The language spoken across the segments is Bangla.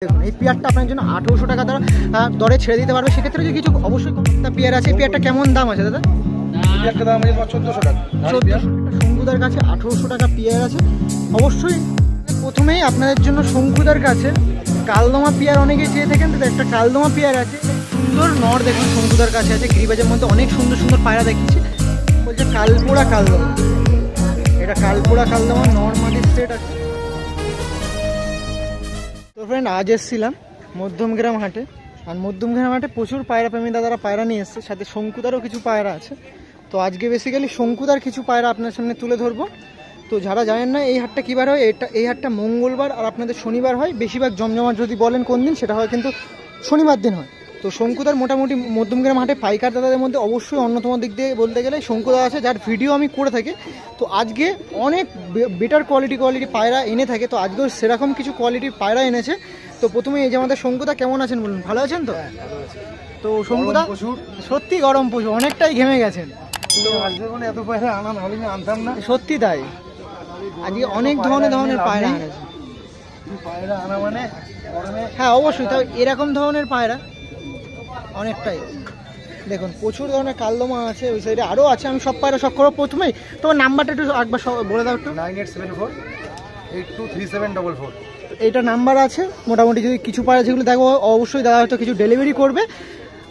দেখুন এই পেয়ারটা আপনার জন্য 1800 টাকা দরে ছেড়ে দিতে পারবে। সেক্ষেত্রে যদি কিছু অবশ্যই পেয়ার আছে। পেয়ারটা কেমন দাম আছে দাদা? পেয়ারটা দাম আছে 1400 টাকা। 1400 শঙ্কুদার কাছে 1800 টাকা পেয়ার আছে। অবশ্যই প্রথমেই আপনাদের জন্য শঙ্কুদার কাছে কালদমা পেয়ার অনেকেই চেয়ে থাকেন, তো একটা কালদমা পেয়ার আছে সুন্দর নর। দেখুন শঙ্কুদার কাছে আছে, গিরিবাজের মধ্যে অনেক সুন্দর সুন্দর পায়রা দেখিয়েছি। বলছে কালপোড়া কালদমা, এটা কালপোড়া কালদমা নর মাদির সেট আছে। তো ফ্রেন্ড আজ এসেছিলাম মধ্যমগ্রাম হাটে, আর মধ্যমগ্রাম হাটে প্রচুর পায়রা প্রেমী দাদারা পায়রা নিয়ে এসছে, সাথে শঙ্কুদারও কিছু পায়রা আছে। তো আজকে বেসিক্যালি শঙ্কুদার কিছু পায়রা আপনার সামনে তুলে ধরবো। তো যারা জানেন না এই হাটটা কী বার হয়, এই হাটটা মঙ্গলবার আর আপনাদের শনিবার হয়। বেশিরভাগ জমজমাট যদি বলেন কোন দিন, সেটা হয় কিন্তু শনিবার দিন হয়। তো শঙ্কুদার মোটামুটি মধ্যমগ্রাম হাটে পাইকার দাদাদের মধ্যে অবশ্যই অন্যতম দিক দিয়ে বলতে গেলে শঙ্কুদা আছে, যার ভিডিও আমি করে থাকি। তো আজকে অনেক বেটার কোয়ালিটি পায়রা এনে থাকে। তো আজকেও সেরকম কিছু কোয়ালিটির পায়রা এনেছে। তো প্রথমে এই যে আমাদের শঙ্কুদা, কেমন আছেন বলুন? ভালো আছেন তো? তো শঙ্কুদা সত্যি গরম প্রচুর, অনেকটাই ঘেমে গেছেন। তো আজকে কোনো এত পায়রা আনা নাহলে আমি আনতাম না। সত্যি তাই, আজকে অনেক ধরনের পায়রা এনেছে। পায়রা আনা মানে হ্যাঁ অবশ্যই, তাও এরকম ধরনের পায়রা অনেকটাই। দেখুন প্রচুর ধরনের কালদমা আছে, ওই সাইডে আরও আছে। আমি সব পায়রা সব করবো। প্রথমেই তোমার নাম্বারটা একটু একবার বলে দাও একটু। 9874823744। এইটা নাম্বার আছে। মোটামুটি যদি কিছু পায়রা যেগুলো দেখো অবশ্যই দাদা হয়তো কিছু ডেলিভারি করবে,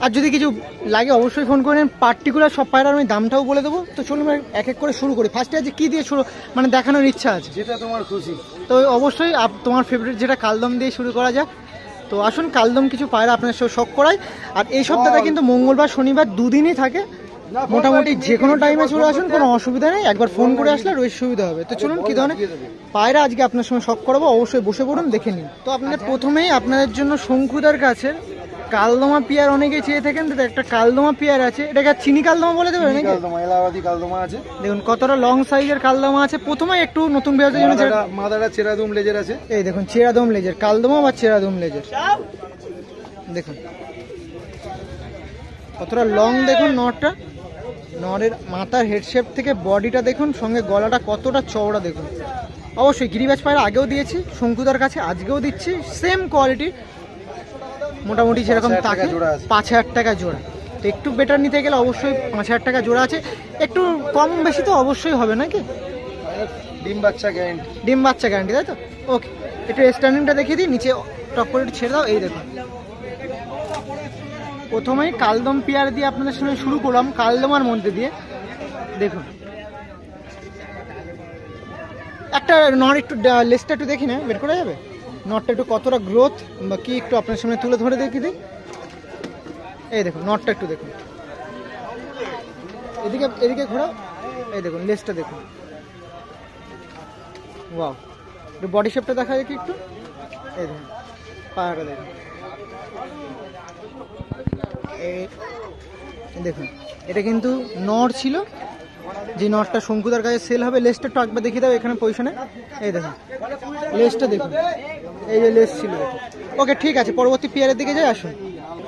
আর যদি কিছু লাগে অবশ্যই ফোন করে নেন। পার্টিকুলার সব পায়রার আমি দামটাও বলে দেবো। তো চলুন এক এক করে শুরু করি। ফার্স্টে আজকে কী দিয়ে শুরু মানে দেখানোর ইচ্ছা আছে? যেটা তোমার খুশি। তো অবশ্যই তোমার ফেভারিট যেটা কালদম দিয়ে শুরু করা যাক। তো আসুন কালদম কিছু পায়রা আপনার সাথে শখ করাই। আর এই সপ্তাহটা কিন্তু মঙ্গলবার শনিবার দুদিনই থাকে। মোটামুটি যে কোনো টাইমে চলে আসুন, কোনো অসুবিধা নেই। একবার ফোন করে আসলে রোজ সুবিধা হবে। তো চলুন কী ধরনের পায়রা আজকে আপনার সঙ্গে শখ করাবো, অবশ্যই বসে পড়ুন, দেখে নিন। তো আপনাদের প্রথমেই আপনাদের জন্য শঙ্কুদার কাছে কালদমা পেয়ার অনেকেই চেয়ে থাকেন, তো একটা কালদমা পেয়ার আছে। এটাকে চিনি কালদমা বলে দেবে নাকি? এলাহাবাদী কালদমা আছে। দেখুন কতটা লং সাইজের কালদমা আছে। প্রথমে একটু নতুন পেয়ারদের জন্য মাদারা চেরাদুম লেজের আছে। এই দেখুন চেরাদম লেজের কালদমা বা চেরাদম লেজের, দেখুন কতটা লং। দেখুন নরটা, নরের মাথার হেডশেপ থেকে বডিটা দেখুন, সঙ্গে গলাটা কতটা চওড়া দেখুন। অবশ্যই গিরিবাজ পায়রা আগেও দিয়েছি শঙ্কুদার কাছে, আজকেও দিচ্ছি সেম কোয়ালিটি। মোটামুটি যেরকম থাকে 5000 টাকা জোড়া। তো একটু বেটার নিতে গেলে অবশ্যই 5000 টাকা জোড়া আছে। একটু কম বেশি তো অবশ্যই হবে নাকি? ডিম বাচ্চা গ্যারান্টি। ডিম বাচ্চা গ্যারান্টি, তাই তো? ওকে, একটু স্ট্যান্ডিংটা দেখিয়ে দিই, নিচে টপ করে ছেড়ে দাও। এই দেখুন প্রথমেই কালদম পেয়ার দিয়ে আপনাদের সঙ্গে শুরু করলাম, কালদমার মধ্যে দিয়ে। দেখুন একটা নর, একটু লেজটা একটু দেখি না, বের করা যাবে? নটটা একটু কতটা গ্রোথ বা কি একটু আপনার সামনে তুলে ধরে দেখিয়ে দিই। এই দেখুন নটটা একটু দেখুন, এদিকে ঘোরাও। এই দেখুন লেজটা দেখুন, ওয়াও। একটু বডি শেপটা দেখা যায় কি একটু? এই দেখুন পাহাড়টা দেখুন, এই দেখুন। এটা কিন্তু নর ছিল, যে নটটা শঙ্কুদার কাছে সেল হবে। লেজটা একটু একবার দেখিয়ে দাও এখানে পজিশনে। এই দেখুন লেজটা দেখুন, এই যে লেজ ছিল। ওকে ঠিক আছে, পরবর্তী পেয়ারের দিকে যাই। আসুন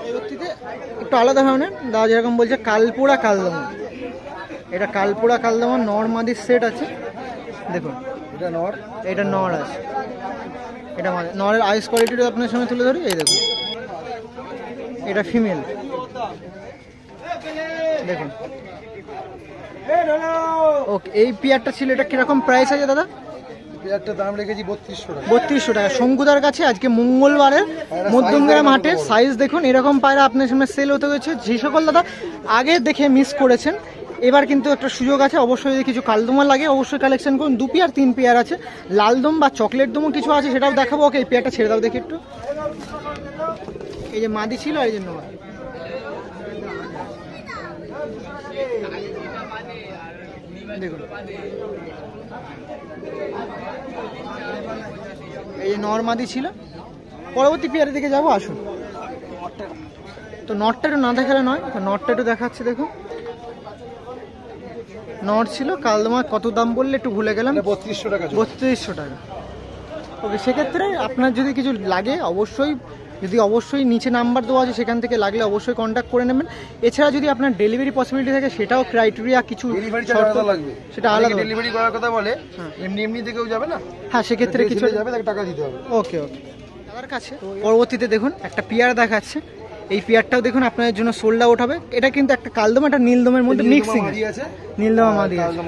পরবর্তীতে একটু আলাদা ধরনের দাদা যেরকম বলছে কালপোড়া কালদমা। এটা কালপোড়া কালদমা নর মাদির সেট আছে। দেখুন এটা নর আছে, এটা নরের আইস কোয়ালিটিটা আপনার সামনে তুলে ধরি। এই দেখুন এটা ফিমেল, দেখুন। ওকে, এই পেয়ারটা ছিল, এটা কিরকম প্রাইস আছে দাদা? পেয়ারটার দাম রেখেছি 3200 টাকা। 3200 টাকা শঙ্কুদার কাছে আজকে মঙ্গলবারের মধ্যমগ্রাম হাটের। সাইজ দেখুন এরকম পায়রা আপনার সামনে সেল হতে হয়েছে। যে সকল দাদা আগে দেখে মিস করেছেন, এবার কিন্তু একটা সুযোগ আছে। অবশ্যই যদি কিছু কালদমা লাগে অবশ্যই কালেকশন করুন। 2 পেয়ার 3 পেয়ার আছে, লালদম বা চকলেট দমও কিছু আছে, সেটাও দেখাবো। ওকে এই পেয়ারটা ছেড়ে দাও দেখি একটু। এই যে মাদি ছিল, এই জন্য দেখুন এই যে নরমাদি ছিল। পরবর্তী পেয়ারের দিকে যাবো, আসুন। তো নটটা একটু না দেখালে নয়, তো নটটা একটু দেখাচ্ছি। দেখুন নট ছিল কালদমা, কত দাম বললে একটু ভুলে গেলাম। 3200 টাকা। 3200 টাকা। ওকে, সেক্ষেত্রে আপনার যদি কিছু লাগে অবশ্যই নিচে নাম্বার দেওয়া আছে, সেখান থেকে লাগলে অবশ্যই কন্ট্যাক্ট করে নেবেন। এছাড়া যদি আপনার ডেলিভারি পসিবিলিটি থাকে, সেটাও ক্রাইটেরিয়া কিছু লাগবে, সেটা আলাদা। ডেলিভারি করার কথা বলে এমনি থেকেও যাবে না। হ্যাঁ সেক্ষেত্রে কিছু যাবে, তাকে টাকা দিতে হবে। ওকে ওকে। দাদার কাছে পরবর্তীতে দেখুন একটা পেয়ার দেখাচ্ছে, এই পেয়ারটাও দেখুন আপনাদের জন্য সোল্ড আউট হবে। এটা কিন্তু একটা কালদম একটা নীলদমের মধ্যে মিক্সিং আছে, নীলদমা মাদি আছে।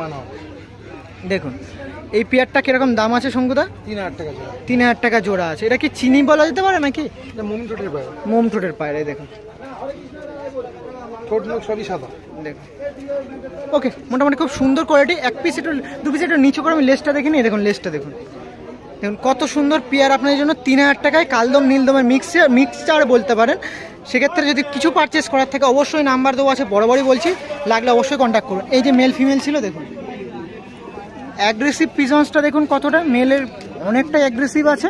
দেখুন এই পেয়ারটা কিরকম দাম আছে শঙ্কুদা? 3000 টাকা জোড়া। 3000 টাকা জোড়া আছে। এটা কি চিনি বলা যেতে পারে নাকি? এটা মোম ঠোঁটের পায়রা। মোম ঠোঁটের পায়রা, দেখুন ঠোঁট মুখ সবই সাদা। দেখুন ওকে, মোটামুটি খুব সুন্দর কোয়ালিটি। এক পিস একটু দু পিস একটু নিচু করে আমি লেজটা দেখে নিই। দেখুন লেজটা দেখুন, দেখুন কত সুন্দর পেয়ার আপনাদের জন্য 3000 টাকায় কালদম নীলদমের মিক্সচার বলতে পারেন। সেক্ষেত্রে যদি কিছু পারচেস করার থাকে অবশ্যই নাম্বার দেওয়া আছে, বরাবরই বলছি, লাগলে অবশ্যই কন্ট্যাক্ট করুন। এই যে মেল ফিমেল ছিল দেখুন, অ্যাগ্রেসিভ পিজনসটা দেখুন কতটা, মেলের অনেকটাই অ্যাগ্রেসিভ আছে,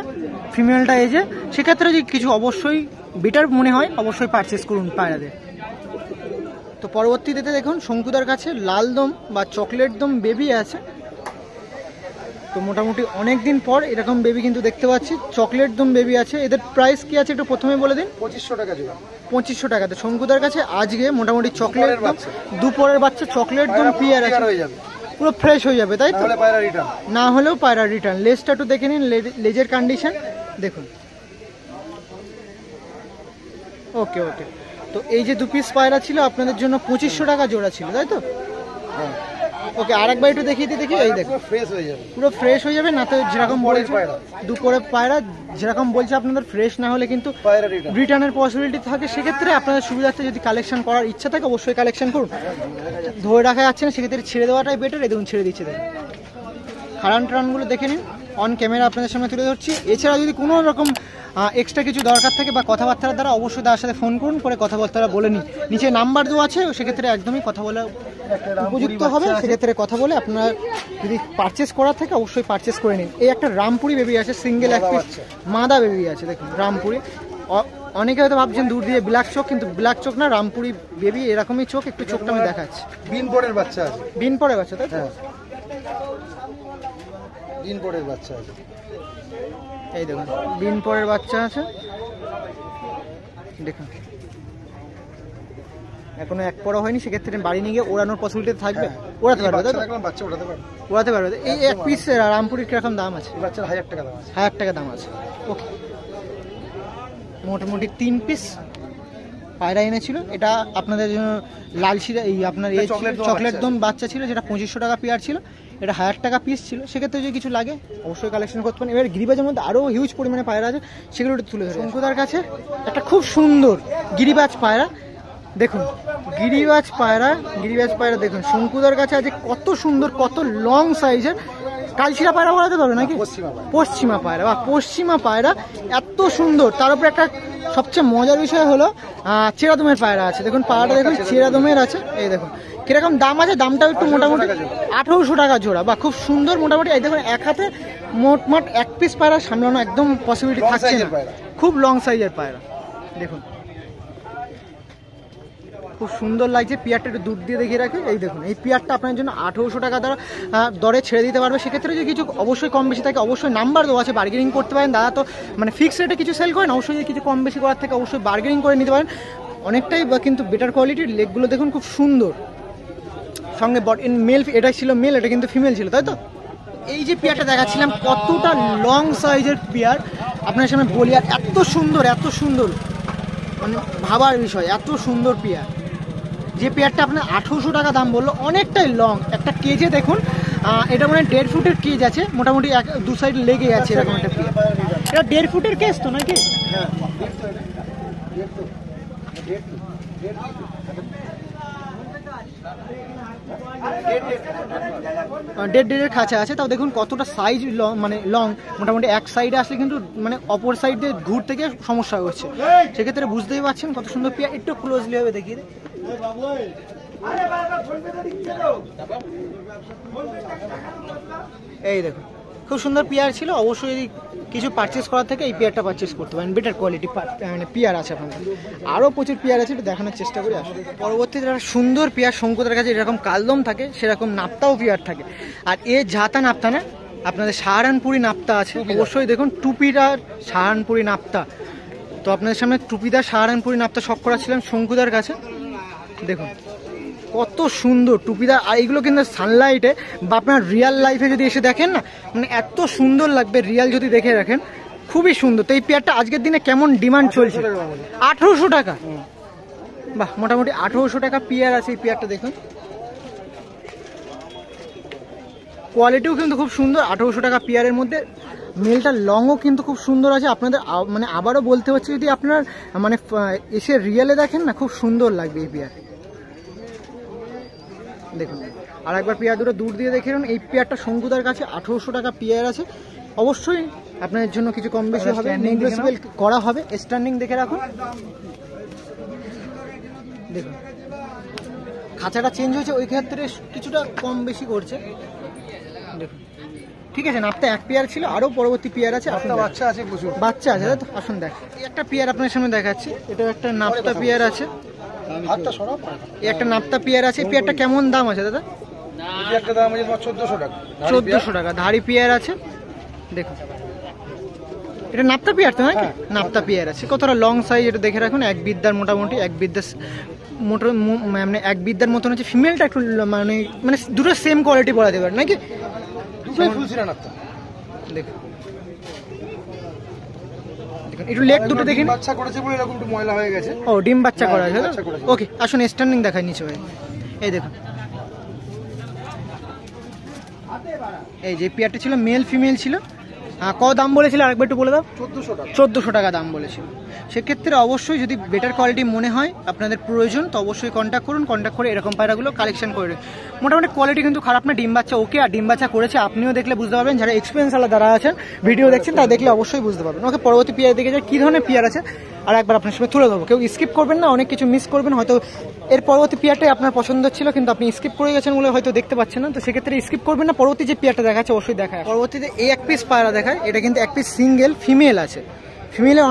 ফিমেলটা এই যে। সেক্ষেত্রে যদি কিছু অবশ্যই বেটার মনে হয় অবশ্যই পারচেস করুন পায়রাদের। তো পরবর্তীতে দেখুন শঙ্কুদার কাছে লাল দম বা চকলেট দম বেবি আছে। তো মোটামুটি অনেক দিন পর এরকম বেবি কিন্তু দেখতে পাচ্ছি, চকলেট দম বেবি আছে। এদের প্রাইস কি আছে একটু প্রথমে বলে দিন। 2500 টাকা জোড়া। 2500 টাকাতে শঙ্কুদার কাছে আজকে মোটামুটি চকলেট দম, দুপুরের বাচ্চা চকলেট দম পেয়ার আছে, পুরো ফ্রেশ হয়ে যাবে তাই তো? না হলেও পায়রা রিটার্ন। লেজটা একটু দেখে নিন, লেজের কন্ডিশন দেখুন। ওকে ওকে, তো এই যে দু পিস পায়রা ছিল আপনাদের জন্য 2500 টাকা জোড়া ছিল তাই তো? ওকে, আরেকবার একটু দেখিয়ে দিই। দেখি এই দেখুন ফ্রেশ হয়ে যাবে, পুরো ফ্রেশ হয়ে যাবে। না তো যেরকম বলছে দুপুরে পায়রা যেরকম বলছে আপনাদের ফ্রেশ না হলে কিন্তু রিটার্নের পসিবিলিটি থাকে। সেক্ষেত্রে আপনাদের সুবিধার্থে যদি কালেকশন করার ইচ্ছা থাকে অবশ্যই কালেকশন করুন। ধরে রাখা যাচ্ছে না, সেক্ষেত্রে ছেড়ে দেওয়াটাই বেটার। এই দেখুন ছেড়ে দিচ্ছে, দেখুন খারান টারানগুলো দেখে নিন, অন ক্যামেরা আপনাদের সামনে তুলে ধরছি। এছাড়া যদি কোনো রকম এক্সট্রা কিছু দরকার থাকে বা কথাবার্তার দ্বারা অবশ্যই তার সাথে ফোন করুন, করে কথাবার্তা বলে নিন। নিচে নাম্বার দেওয়া আছে, সেক্ষেত্রে একদমই কথা বলা উপযুক্ত হবে। সেক্ষেত্রে কথা বলে আপনার যদি পারচেস করার থাকে অবশ্যই পারচেস করে নিন। এই একটা রামপুরি বেবি আছে, সিঙ্গেল এক পিস মাদা বেবি আছে, দেখুন রামপুরি। অনেকে হয়তো ভাবছেন দূর দিয়ে ব্ল্যাক চোখ, কিন্তু ব্ল্যাক চোখ না, রামপুরি বেবি এরকমই চোখ। একটু চোখটা আমি দেখাচ্ছি। বিন পরের বাচ্চা আছে, বিন পরের বাচ্চা তাই তো? বিন পরের বাচ্চা আছে, এই দেখুন বিন পরের বাচ্চা আছে, দেখুন এখনো এক পড়া হয়নি। সেক্ষেত্রে বাড়ি নিয়ে গিয়ে ওড়ানোর পসিবিলিটি থাকবে, ওড়াতে পারবে তাই তো? বাচ্চা ওড়াতে পারবে, ওড়াতে পারবে। এই এক পিস রামপুরির কিরকম দাম আছে? বাচ্চার 1000 টাকা দাম আছে। 1000 টাকা দাম আছে। ওকে, মোটামুটি 3 পিস পায়রা এনেছিল। এটা আপনাদের জন্য লাল শিরা, এই আপনার এই চকলেট দম বাচ্চা ছিল, যেটা 2500 টাকা পেয়ার ছিল, এটা 1000 টাকা পিস ছিল। সেক্ষেত্রে যদি কিছু লাগে অবশ্যই কালেকশন করতে পারেন। এবার গিরিবাজের মধ্যে আরও হিউজ পরিমাণে পায়রা আছে, সেগুলো একটু তুলে ধরে। শঙ্কুদার কাছে একটা খুব সুন্দর গিরিবাজ পায়রা দেখুন, গিরিবাজ পায়রা দেখুন শঙ্কুদার কাছে আছে কত সুন্দর, কত লং সাইজের। কালশিরা পায়রা বলাতে পারবে নাকি? পশ্চিমা পায়রা বা পশ্চিমা পায়রা, এত সুন্দর। তার উপরে একটা সবচেয়ে মজার বিষয় হলো চেরাদমের পায়রা আছে। দেখুন পায়রাটা দেখুন চেরাদমের আছে। এই দেখুন কিরকম দাম আছে, দামটাও একটু মোটামুটি 1800 টাকা জোড়া, বা খুব সুন্দর মোটামুটি। এই দেখুন এক হাতে মোট এক পিস পায়রা সামলানো একদম পসিবিলিটি থাকছে না, খুব লং সাইজের পায়রা। দেখুন খুব সুন্দর লাগছে। পেয়ারটা একটু দুধ দিয়ে দেখিয়ে রাখি। এই দেখুন এই পেয়ারটা আপনার জন্য 1800 টাকা দরে ছেড়ে দিতে পারবে। সেক্ষেত্রে যদি কিছু অবশ্যই কম বেশি থাকে অবশ্যই নাম্বার দেওয়া আছে, বার্গেনিং করতে পারেন। দাদা তো মানে ফিক্স রেটে কিছু সেল করেন, অবশ্যই যদি কিছু কম বেশি করার থাকে অবশ্যই বার্গেনিং করে নিতে পারেন। অনেকটাই কিন্তু বেটার কোয়ালিটির। লেগগুলো দেখুন খুব সুন্দর, সঙ্গে মেল, এটা ছিল মেল, এটা কিন্তু ফিমেল ছিল তাই তো? এই যে পেয়ারটা দেখাচ্ছিলাম কতটা লং সাইজের পেয়ার আপনার সামনে বলি, আর এত সুন্দর মানে ভাবার বিষয়, এত সুন্দর পেয়ার। যে পেয়ারটা আপনার 1800 টাকা দাম বললো, অনেকটাই লং। একটা কেজে দেখুন, এটা মানে 1.5 ফুটের কেজ আছে, মোটামুটি দু সাইড লেগে আছে এরকম একটা পেয়ার। এটা 1.5 ফুটের কেজ তো নাকি? হ্যাঁ, 1.5 খাঁচা আছে। তাও দেখুন কতটা সাইজ মানে লং, মোটামুটি এক সাইডে আসলে কিন্তু মানে অপর সাইড দিয়ে ঘুর থেকে সমস্যা হচ্ছে। সেক্ষেত্রে বুঝতেই পারছেন কত সুন্দর পেয়ার। একটু ক্লোজলি হবে দেখিয়ে দিই। এই দেখুন খুব সুন্দর পেয়ার ছিল। অবশ্যই যদি কিছু পারচেস করার থেকে এই পেয়ারটা পারচেস করতে পারেন, বেটার কোয়ালিটি মানে পেয়ার আছে আপনাদের। আরও প্রচুর পেয়ার আছে, একটু দেখানোর চেষ্টা করি আসুন। পরবর্তীতে একটা সুন্দর পেয়ার শঙ্কুদার কাছে যেরকম কালদম থাকে সেরকম নাপ্তাও পেয়ার থাকে। আর এ ঝাতা নাপ্তা না, আপনাদের সাহারানপুরি নাপ্তা আছে। অবশ্যই দেখুন টুপিদার সাহারানপুরি নাপ্তা। তো আপনাদের সামনে টুপিদার সাহারানপুরি নাপ্তা শখ করা ছিলাম শঙ্কুদার কাছে। দেখুন কত সুন্দর টুপিদার। আর এইগুলো কিন্তু সানলাইটে বা আপনার রিয়াল লাইফে যদি এসে দেখেন না, মানে এত সুন্দর লাগবে। রিয়াল যদি দেখে রাখেন খুবই সুন্দর। তো এই পেয়ারটা আজকের দিনে কেমন ডিমান্ড চলছে? 1800 টাকা। বাহ, মোটামুটি 1800 টাকা পেয়ার আছে এই পেয়ারটা। দেখুন কোয়ালিটিও কিন্তু খুব সুন্দর। 1800 টাকা পেয়ারের মধ্যে মেলটা লংও কিন্তু খুব সুন্দর আছে। আপনাদের মানে আবারও বলতে হচ্ছে, যদি আপনার মানে এসে রিয়েলে দেখেন না, খুব সুন্দর লাগবে এই পেয়ার। দেখুন আর একবার পেয়ার দুটো দূর দিয়ে দেখে নিন। এই পেয়ারটা শঙ্কুদার কাছে 1800 টাকা পেয়ার আছে। অবশ্যই আপনাদের জন্য কিছু কম বেশি হবে, নেগোশিয়েবল করা হবে। স্ট্যান্ডিং দেখে রাখুন। দেখুন খাঁচাটা চেঞ্জ হয়েছে, ওই ক্ষেত্রে কিছুটা কম বেশি করছে। দেখুন ঠিক আছে, নাপতা এক পেয়ার ছিল, আরও পরবর্তী পেয়ার আছে। একটা বাচ্চা আছে, প্রচুর বাচ্চা আছে, তাই তো? আসুন দেখ, একটা পেয়ার আপনার সামনে দেখাচ্ছি। এটা একটা নাপতা পেয়ার আছে, এই একটা নাপতা পেয়ার আছে। পেয়ারটা কেমন দাম আছে দাদা? একটা দাম আছে 1400 টাকা। 1400 টাকা ধাড়ি পেয়ার আছে। দেখুন এটা নাপতা পেয়ার তো নাকি? নাপতা পেয়ার আছে। কতটা লং সাইজ এটা দেখে রাখুন। এক বিদ্যার, মোটামুটি এক বিদ্যার মানে এক বিদ্যার মতন হচ্ছে। ফিমেলটা একটু মানে মানে দুটো সেম কোয়ালিটি বলা যাবে নাকি? দুটোই ফুল সিরা নাপতা। দেখুন দেখুন একটু লেগ দুটো দেখেন। বাচ্চা করেছে বলে এরকম একটু ময়লা হয়ে গেছে। ও ডিম বাচ্চা করা আছে। বাচ্চা করেছে। ওকে আসুন স্ট্যান্ডিং দেখাই নিচে ভাই। এই দেখুন এই যে পেয়ারটা ছিল, মেল ফিমেল ছিল। কত দাম বলেছিল আরেকবার একটু বলে দাও। 1400 টাকা। 1400 টাকা দাম বলেছিল। সেক্ষেত্রে অবশ্যই যদি বেটার কোয়ালিটি মনে হয় আপনাদের প্রয়োজন, তো অবশ্যই কন্ট্যাক্ট করুন। কন্ট্যাক্ট করে এরকম পায়রাগুলো কালেকশন করে। মোটামুটি কোয়ালিটি কিন্তু খারাপ না। ডিম বাচ্চা ওকে, আর ডিম বাচ্চা করেছে। আপনিও দেখলে বুঝতে পারবেন, যারা এক্সপিরিয়েন্স আলা যারা আছেন, ভিডিও দেখছেন, তারা দেখলে অবশ্যই বুঝতে পারবেন। ওকে পরবর্তী পেয়ার দেখে যায় কী ধরনের পেয়ার আছে আর একবার আপনার সঙ্গে তুলে দেবো। কেউ স্কিপ করবেন না, অনেক কিছু মিস করবেন। হয়তো এর পরবর্তী পেয়ারটাই আপনার পছন্দ ছিল, কিন্তু আপনি স্কিপ করে গেছেন বলে হয়তো দেখতে পাচ্ছেন না। তো সেক্ষেত্রে স্কিপ করবেন না, পরবর্তী যে পেয়ারটা দেখাচ্ছে অবশ্যই দেখায়। পরবর্তীতে এই এক পিস পায়রা দেখায়। এটা কিন্তু এক পিস সিঙ্গেল ফিমেল আছে। ফিমেলে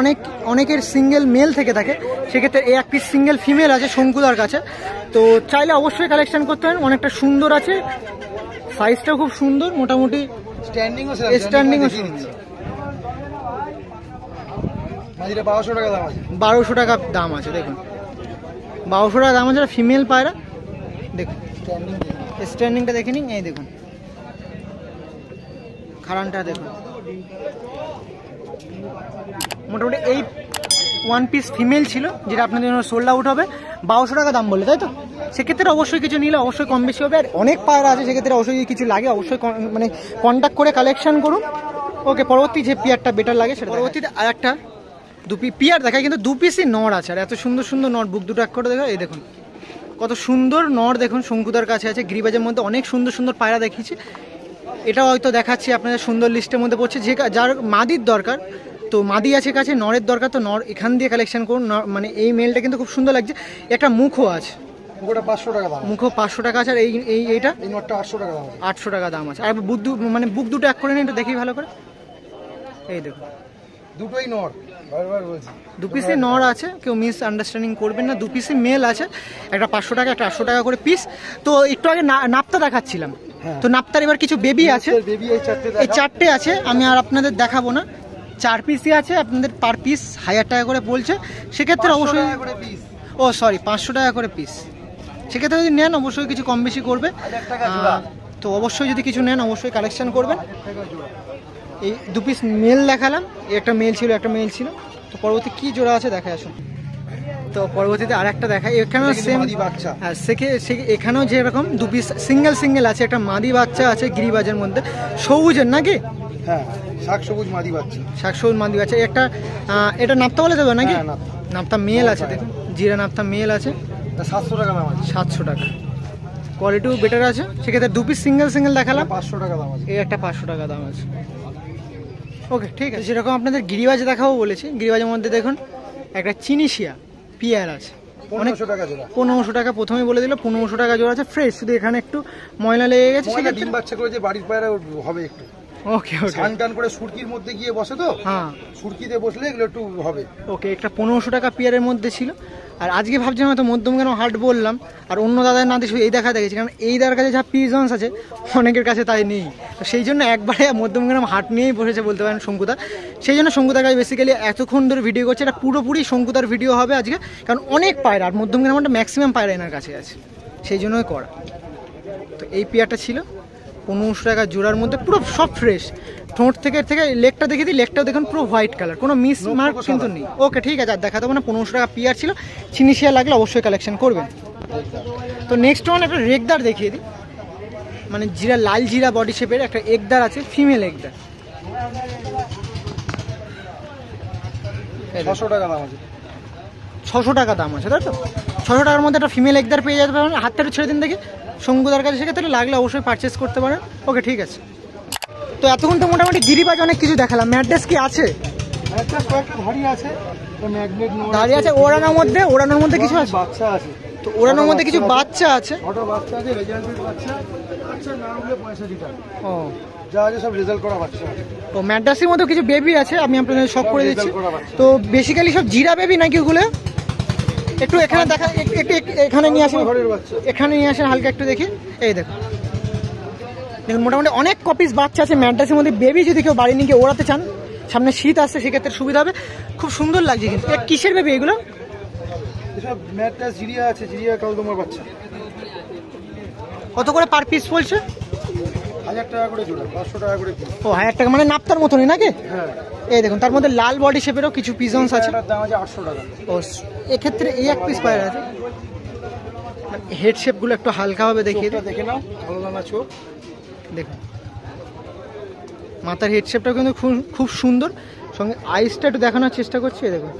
অনেকের সিঙ্গেল মেল থেকে থাকে, সেক্ষেত্রে এই এক পিস সিঙ্গেল ফিমেল আছে শঙ্কুদার কাছে। তো চাইলে অবশ্যই কালেকশন করতে পারেন। অনেকটা সুন্দর আছে, সাইজটাও খুব সুন্দর। মোটামুটি স্ট্যান্ডিংও স্ট্যান্ডিংও সুন্দর। মাঝিটা 1200 টাকা দাম আছে। 1200 টাকা দাম আছে। দেখুন 1200 টাকা দাম আছে ফিমেল পায়রা। দেখুন স্ট্যান্ডিংটা দেখে নিন। এই দেখুন খারানটা দেখুন। মোটামুটি এই ওয়ান পিস ফিমেল ছিল, যেটা আপনাদের জন্য সোল্ড আউট হবে। 1200 টাকা দাম বলে, তাই তো? সেক্ষেত্রে অবশ্যই কিছু নিলে অবশ্যই কম বেশি হবে। আর অনেক পায়রা আছে, সেক্ষেত্রে অবশ্যই যদি কিছু লাগে অবশ্যই মানে কন্ট্যাক্ট করে কালেকশন করুন। ওকে পরবর্তী যে পেয়ারটা বেটার লাগে সেটা। পরবর্তীতে আর একটা পেয়ার দেখায়, কিন্তু 2 পিসই নর আছে। আর এত সুন্দর সুন্দর নর, বুক দুটো এক করে দেখা। এই দেখুন কত সুন্দর নর। দেখুন শঙ্কুদার কাছে আছে। গিরিবাজের মধ্যে অনেক সুন্দর সুন্দর পায়রা দেখিয়েছি। এটাও হয়তো দেখাচ্ছি আপনাদের সুন্দর লিস্টের মধ্যে পড়ছে। যে যার মাদির দরকার, তো মাদি আছে কাছে, নরের দরকার, তো নর এখান দিয়ে কালেকশন করুন। মানে এই মেলটা কিন্তু খুব সুন্দর লাগছে। একটা মুখও আছে, মুখটা 500 টাকা দাম। মুখও 500 টাকা আছে। আর এইটা এই নটটা 800 টাকা দাম আছে। 800 টাকা দাম আছে। আর মানে বুক দুটো এক করে নিন, একটু দেখি ভালো করে। এই দেখুন দুটোই নর, বারবার বলছি 2 পিসই নর আছে, কেউ মিস আন্ডারস্ট্যান্ডিং করবেন না। 2 পিসই মেল আছে, একটা 500 টাকা, একটা 800 টাকা করে পিস। তো একটু আগে নাপতা দেখাচ্ছিলাম, তো নাপতার এবার কিছু বেবি আছে। বেবি এই 4টে আছে, আমি আর আপনাদের দেখাবো না। 4 পিসই আছে, আপনাদের পার পিস 1000 টাকা করে বলছে। সেক্ষেত্রে অবশ্যই 500 টাকা করে পিস। সেক্ষেত্রে যদি নেন অবশ্যই কিছু কম বেশি করবে। তো অবশ্যই যদি কিছু নেন অবশ্যই কালেকশন করবেন। এই 2 পিস মেল দেখালাম, একটা মেল ছিল, একটা মেল ছিল। তো পরবর্তী কি জোড়া আছে দেখায় আসুন। তো পরবর্তীতে আর একটা দেখায়, এখানেও সেম বাচ্চা। হ্যাঁ, এখানেও যেরকম 2 পিস সিঙ্গেল আছে। একটা মাদি বাচ্চা আছে গিরিবাজের মধ্যে, সবুজের নাকি? হ্যাঁ, শাক সবুজ মাদি বাচ্চা। শাক সবুজ মাদি বাচ্চা। একটা এটা নাপতা বলে যাবে নাকি? নাপতা মেল আছে। দেখুন জিরা নাপতা মেল আছে। 700 টাকা দাম আছে। 700 টাকা, কোয়ালিটিও বেটার আছে। সেক্ষেত্রে 2 পিস সিঙ্গেল দেখালাম, 500 টাকা দাম আছে। এই একটা 500 টাকা দাম আছে। ওকে ঠিক আছে। যেরকম আপনাদের গিরিবাজ দেখাবো বলেছি, গিরিবাজের মধ্যে দেখুন একটা চিনিশিয়া পিয়ার আছে। 1500 টাকা জোড়া। 1500 টাকা প্রথমেই বলে দিল। 1500 টাকা জোড়া আছে, ফ্রেশ। শুধু এখানে একটু ময়লা লেগে গেছে। সেটা ডিম বাচ্চা করে যে বাড়ির পায়রা হবে একটু। ওকে ওকে। টান করে সুরকির মধ্যে গিয়ে বসে, তো হ্যাঁ সুরকিতে বসলে এগুলো একটু হবে। ওকে, একটা 1500 টাকা পেয়ারের মধ্যে ছিল। আর আজকে ভাবছিলাম হয়তো মধ্যমগ্রাম হাট বললাম, আর অন্য দাদার না দেখি এই দেখা দেখেছি, কারণ এই দাদার কাছে যা পিজন্স আছে অনেকের কাছে তাই নেই। তো সেই জন্য একবারে মধ্যমগ্রাম হাট নিয়েই বসেছে বলতে পারেন শঙ্কুদা। সেই জন্য শঙ্কুদার কাছে বেসিক্যালি এতক্ষণ ধরে ভিডিও করছে। এটা পুরোপুরি শঙ্কুদার ভিডিও হবে আজকে, কারণ অনেক পায়রা, আর মধ্যমগ্রামটা ম্যাক্সিমাম পায়রা এনার কাছে আছে, সেই জন্যই করা। তো এই পেয়ারটা ছিল 1500 টাকা জোড়ার মধ্যে, পুরো সব ফ্রেশ। ঠোঁট থেকে লেগটা দেখে দিই, লেগটাও দেখুন পুরো হোয়াইট কালার, কোনো মিস মার্ক কিন্তু নেই। ওকে ঠিক আছে, আর দেখা দেবো না, 1500 টাকা পিয়ার ছিল, চিনিশিয়া লাগলে অবশ্যই কালেকশন করবেন। তো নেক্সট ওয়ান একটা রেগদার দেখিয়ে দিই, মানে জিরা, লাল জিরা বডি শেপের একটা একদার আছে, ফিমেল একদার। 600 টাকা দাম আছে। 600 টাকা দাম আছে, তাই তো? 600 টাকার মধ্যে একটা ফিমেল একদার পেয়ে যেতে পারেন। হাতটা একটু ছেড়ে দিন দেখি শঙ্কুদার কাছে, সেক্ষেত্রে লাগলে অবশ্যই পারচেস করতে পারেন। ওকে ঠিক আছে। তো এতক্ষণ তো মোটামুটি গিরিবাজ অনেক কিছু দেখালাম, ম্যাড্রেস কি আছে? ম্যাট্রেস কয়েকটা ধাড়ি আছে, ম্যাগনেট নোট দাঁড়িয়ে আছে, ওড়ানোর মধ্যে কিছু আছে, বাচ্চা আছে। তো ওড়ানোর মধ্যে কিছু বাচ্চা আছে। ছোট বাচ্চা আছে, রেজাল্টেড বাচ্চা। বাচ্চা না হলে 65 টাকা। ও, যা আছে সব রেজাল্ট করা বাচ্চা আছে। তো ম্যাড্রাসের মধ্যে কিছু বেবি আছে, আমি আপনাদের সব করে দিচ্ছি। রেজাল্ট করা বাচ্চা। তো বেসিক্যালি সব জিরা বেবি নাকি ওগুলো? একটু এখানে দেখা, একটু এখানে নিয়ে আসেন, ঘরের বাচ্চা। এখানে নিয়ে আসেন হালকা একটু দেখি। এই দেখুন, দেখুন মোটামুটি অনেক কপিস বাচ্চা আছে ম্যাড্রাসের মধ্যে। বেবি যদি কেউ বাড়ি নিয়ে গিয়ে ওড়াতে চান, সামনে শীত আসছে, সেক্ষেত্রে সুবিধা হবে। খুব সুন্দর লাগছে কিন্তু। কিসের বেবি এগুলো? এসব ম্যাট্রেস জিরিয়া আছে, জিরিয়া কালদমার বাচ্চা। কত করে পার পিস বলছে? 1000 টাকা করে জোড়া, 500 টাকা করে পিস। ও, 1000 টাকা, মানে নাপ্তার মতনই নাকি? হ্যাঁ। এই দেখুন, তার মধ্যে লাল বডি শেপেরও কিছু পিজনস আছে। এটার দাম আছে 800 টাকা। ও, এক্ষেত্রে এই এক পিস পায়রা আছে। হেড শেপগুলো একটু হালকাভাবে দেখিয়ে দিই, চোখটা দেখে নাও, ভালো দানা চোখ। দেখুন মাথার হেড শেপটা কিন্তু খুব সুন্দর, সঙ্গে আইসটা একটু দেখানোর চেষ্টা করছি। এই দেখুন,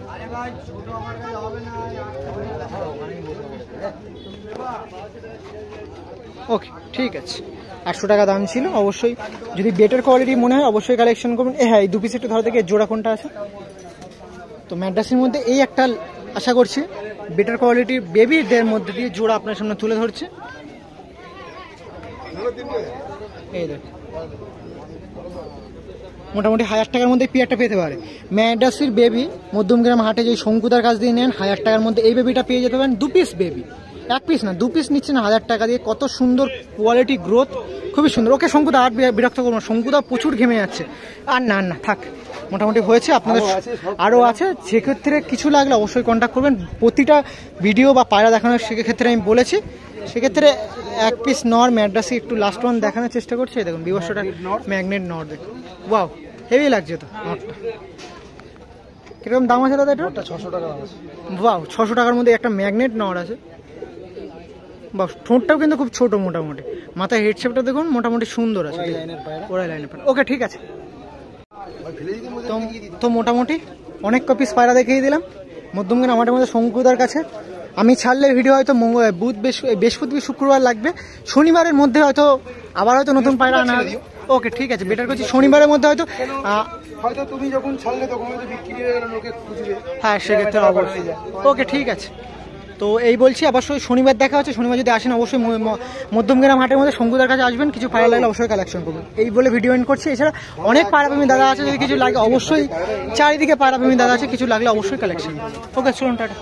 ওকে ঠিক আছে। 800 টাকা দাম ছিল। অবশ্যই যদি বেটার কোয়ালিটি মনে হয় অবশ্যই কালেকশন করবেন। হ্যাঁ, এই দু পিস একটু ধরে থেকে জোড়া কোনটা আছে। তো ম্যাড্রাসের মধ্যে এই একটা আশা করছি বেটার কোয়ালিটির বেবিদের মধ্যে দিয়ে জোড়া আপনার সামনে তুলে ধরছে। এই দেখ, মোটামুটি 1000 টাকার মধ্যে পিয়ারটা পেতে পারে। ম্যাড্রাসের বেবি মধ্যমগ্রাম হাটে যে শঙ্কুদার কাছ দিয়ে নেন 1000 টাকার মধ্যে এই বেবিটা পেয়ে যেতে পারেন। 2 পিস বেবি, 1 পিস না 2 পিস নিচ্ছেন 1000 টাকা দিয়ে। কত সুন্দর কোয়ালিটি, গ্রোথ খুবই সুন্দর। ওকে শঙ্কুদা, আর বিরক্ত করবো না, শঙ্কুদা প্রচুর ঘেমে যাচ্ছে। আর না থাক, মোটামুটি হয়েছে। আপনাদের আরও আছে, সেক্ষেত্রে কিছু লাগলে অবশ্যই কন্ট্যাক্ট করবেন। প্রতিটা ভিডিও বা পায়রা দেখানোর সেক্ষেত্রে আমি বলেছি, সেক্ষেত্রে 1 পিস নর ম্যাড্রাসি একটু লাস্ট ওয়ান দেখানোর চেষ্টা করছি। দেখুন বিবর্ষটা ম্যাগনেট নর, দেখুন ওয়াও, হেভি লাগছে তো নটটা। কিরকম দাম আছে দাদা এটা? 600 টাকা দাম আছে। ওয়াও, 600 টাকার মধ্যে একটা ম্যাগনেট নর আছে। বা ঠোঁটটাও কিন্তু খুব ছোট, মোটামুটি মাথায় হেড শেপটা দেখুন মোটামুটি সুন্দর আছে। ওরাই লাইনের পায়রা। ওকে ঠিক আছে। তো মোটামুটি অনেক কপিস পায়রা দেখিয়ে দিলাম মধ্যমগ্রাম হাটের মধ্যে শঙ্কুদার কাছে। আমি ছাড়লে ভিডিও হয়তো বৃহস্পতি শুক্রবার লাগবে, শনিবারের মধ্যে হয়তো আবার হয়তো নতুন পায়রা আনা হবে। ওকে ঠিক আছে, বেটার করছি শনিবারের মধ্যে হয়তো হয়তো তুমি যখন ছাড়লে তখন হয়তো বিক্রি হয়ে গেলে লোকে খুঁজবে। হ্যাঁ, সেক্ষেত্রে অবশ্যই। ওকে ঠিক আছে। তো এই বলছি, অবশ্যই শনিবার দেখা হচ্ছে। শনিবার যদি আসেন অবশ্যই মধ্যমগ্রাম হাটের মধ্যে শঙ্কুদার কাছে আসবেন, কিছু পায়রা লাগলে অবশ্যই কালেকশন করবেন। এই বলে ভিডিও এন্ড করছি। এছাড়া অনেক পায়রাপ্রেমী দাদা আছে, যদি কিছু লাগে অবশ্যই, চারিদিকে পায়রাপ্রেমী দাদা আছে, কিছু লাগলে অবশ্যই কালেকশন। ওকে চলুন, টাটা।